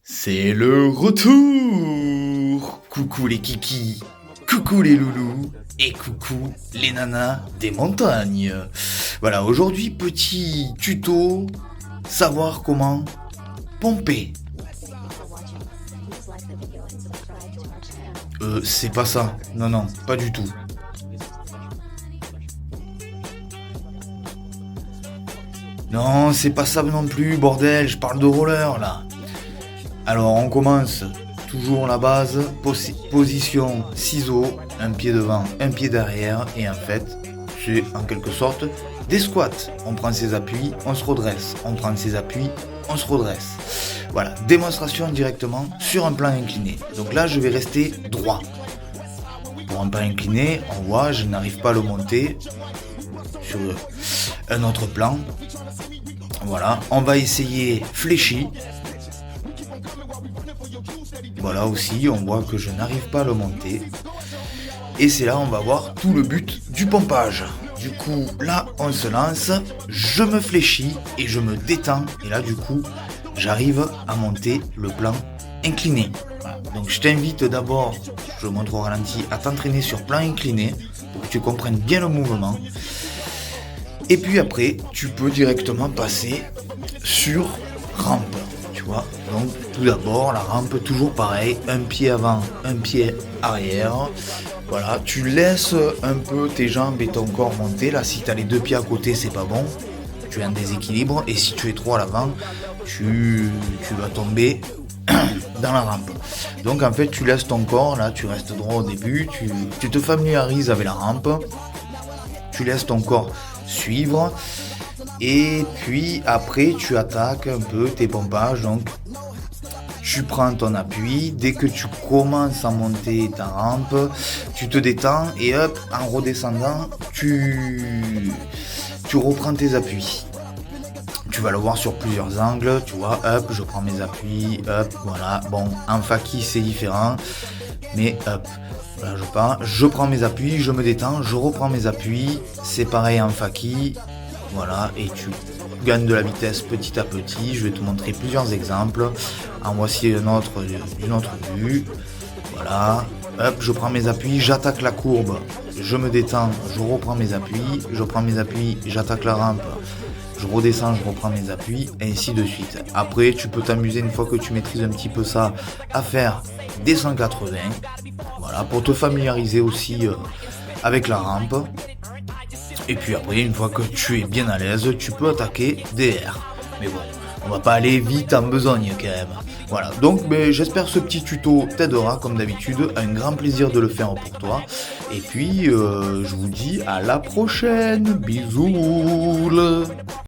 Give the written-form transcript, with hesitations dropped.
C'est le retour. Coucou les kikis, coucou les loulous et coucou les nanas des montagnes. Voilà, aujourd'hui petit tuto, savoir comment pomper. C'est pas ça. Non, pas du tout. Non, c'est pas ça non plus, bordel, je parle de roller là. Alors on commence toujours la base, position ciseaux, un pied devant, un pied derrière, et en fait c'est en quelque sorte des squats. On prend ses appuis, on se redresse, on prend ses appuis, on se redresse. Voilà, démonstration directement sur un plan incliné. Donc là je vais rester droit. Pour un plan incliné, on voit, je n'arrive pas à le monter sur un autre plan. Voilà, on va essayer fléchi. Voilà aussi, on voit que je n'arrive pas à le monter. Et c'est là on va voir tout le but du pompage. Du coup, là on se lance, je me fléchis et je me détends. Et là du coup, j'arrive à monter le plan incliné. Voilà. Donc je t'invite d'abord, je montre au ralenti, à t'entraîner sur plan incliné pour que tu comprennes bien le mouvement. Et puis après, tu peux directement passer sur rampe. Tu vois, donc tout d'abord la rampe, toujours pareil, un pied avant, un pied arrière. Voilà, tu laisses un peu tes jambes et ton corps monter. Là, si tu as les deux pieds à côté, c'est pas bon, tu es en déséquilibre. Et si tu es trop à l'avant, tu vas tomber dans la rampe. Donc en fait, tu laisses ton corps, là, tu restes droit au début, tu te familiarises avec la rampe, tu laisses ton corps suivre. Et puis après tu attaques un peu tes pompages, donc tu prends ton appui, dès que tu commences à monter ta rampe, tu te détends et hop, en redescendant, tu reprends tes appuis. Tu vas le voir sur plusieurs angles, tu vois, hop, je prends mes appuis, hop, voilà, bon, en faki c'est différent, mais hop, là je pars, je prends mes appuis, je me détends, je reprends mes appuis, c'est pareil en faki. Voilà, et tu gagnes de la vitesse petit à petit. Je vais te montrer plusieurs exemples. En voici un autre d'une autre vue. Voilà, hop, je prends mes appuis, j'attaque la courbe, je me détends, je reprends mes appuis, je prends mes appuis, j'attaque la rampe, je redescends, je reprends mes appuis, et ainsi de suite. Après, tu peux t'amuser une fois que tu maîtrises un petit peu ça, à faire des 180. Voilà, pour te familiariser aussi avec la rampe. Et puis après, une fois que tu es bien à l'aise, tu peux attaquer DR. Mais bon, on va pas aller vite en besogne quand même. Voilà, donc j'espère que ce petit tuto t'aidera comme d'habitude. Un grand plaisir de le faire pour toi. Et puis, je vous dis à la prochaine. Bisous.